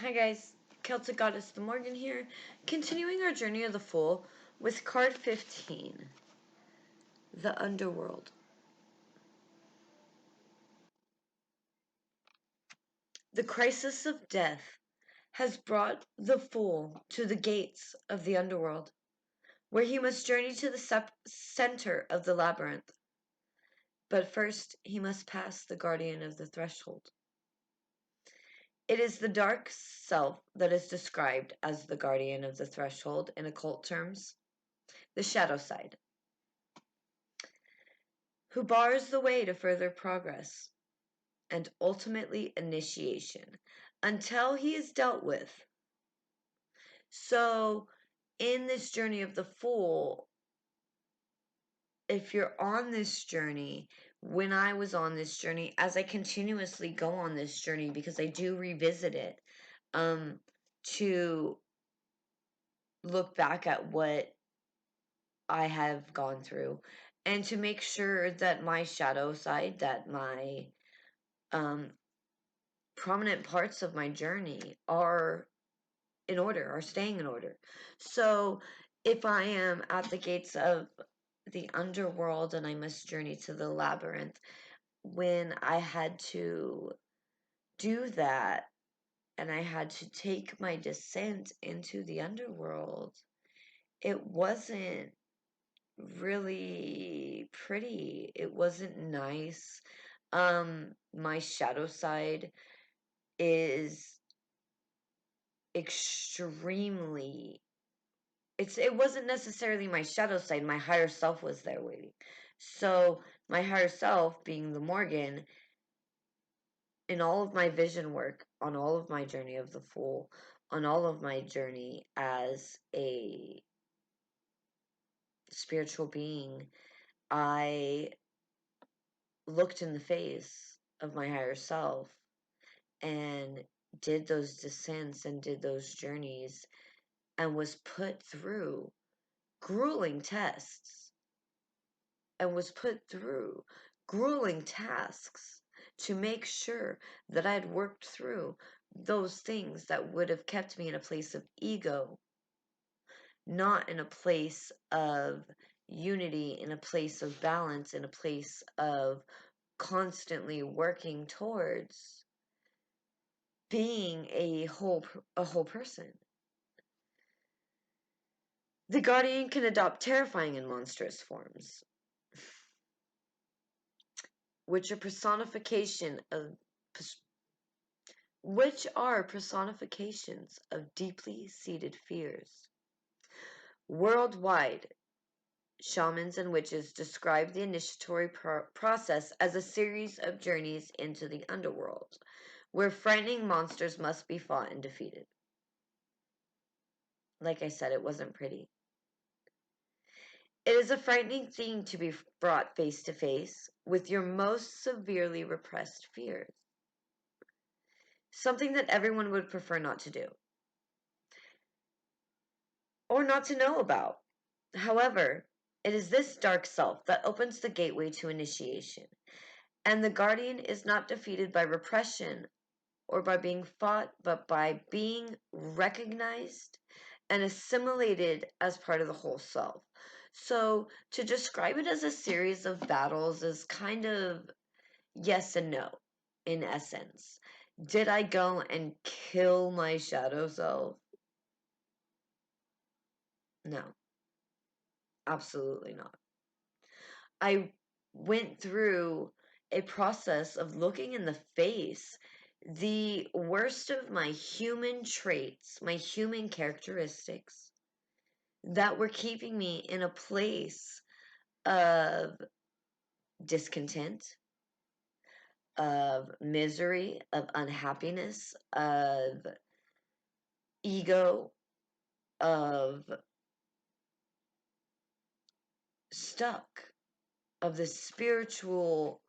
Hi guys, Celtic Goddess the Morgan here, continuing our journey of the Fool with card 15, the Underworld. The crisis of death has brought the Fool to the gates of the Underworld, where he must journey to the center of the labyrinth. But first, he must pass the guardian of the threshold. It is the dark self that is described as the guardian of the threshold in occult terms, the shadow side, who bars the way to further progress and ultimately initiation until he is dealt with. So, in this journey of the Fool, if you're on this journey, when I was on this journey, as I continuously go on this journey, because I do revisit it, to look back at what I have gone through and to make sure that my shadow side, that my prominent parts of my journey are in order, are staying in order. So if I am at the gates of the underworld and I must journey to the labyrinth, when I had to do that and I had to take my descent into the underworld, it wasn't really pretty. It wasn't nice. My shadow side is extremely, it wasn't necessarily my shadow side. My higher self was there waiting. So my higher self, being the Morgan, in all of my vision work, on all of my journey of the Fool, on all of my journey as a spiritual being, I looked in the face of my higher self and did those descents and did those journeys and was put through grueling tests and was put through grueling tasks to make sure that I had worked through those things that would have kept me in a place of ego, not in a place of unity, in a place of balance, in a place of constantly working towards being a whole person. The Guardian can adopt terrifying and monstrous forms, which are personifications of deeply seated fears. Worldwide, shamans and witches describe the initiatory process as a series of journeys into the underworld, where frightening monsters must be fought and defeated. Like I said, it wasn't pretty. It is a frightening thing to be brought face to face with your most severely repressed fears. Something that everyone would prefer not to do. Or not to know about. However, it is this dark self that opens the gateway to initiation, and the guardian is not defeated by repression or by being fought, but by being recognized and assimilated as part of the whole self. So, to describe it as a series of battles is kind of yes and no, in essence. Did I go and kill my shadow self? No, absolutely not. I went through a process of looking in the face the worst of my human traits, my human characteristics that were keeping me in a place of discontent, of misery, of unhappiness, of ego, of stuck, of the spiritual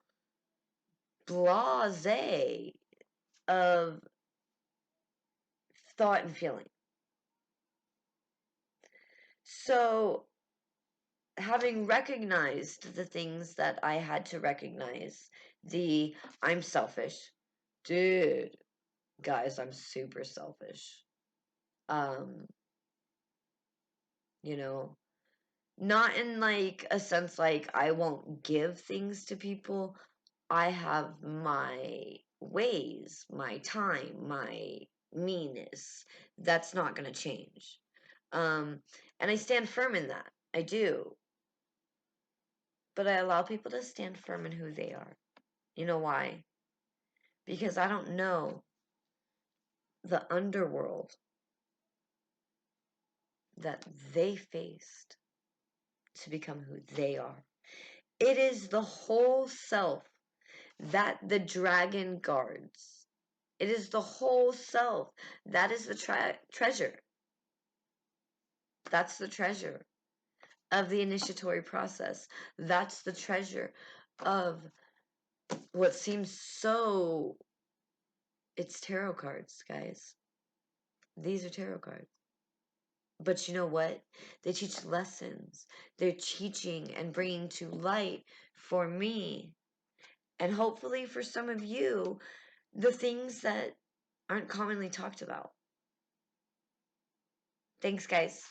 blase of thought and feeling. So, having recognized the things that I had to recognize, I'm selfish. Dude, guys, I'm super selfish. Um, you know, not in like a sense like I won't give things to people. I have my ways, my time, my meanness. That's not going to change. Um, and I stand firm in that. I do. But I allow people to stand firm in who they are. You know why? Because I don't know the underworld that they faced to become who they are. It is the whole self that the dragon guards. It is the whole self. That is the treasure. That's the treasure of the initiatory process. That's the treasure of what seems so. It's tarot cards, guys. These are tarot cards. But you know what? They teach lessons. They're teaching and bringing to light for me, and hopefully for some of you, the things that aren't commonly talked about. Thanks, guys.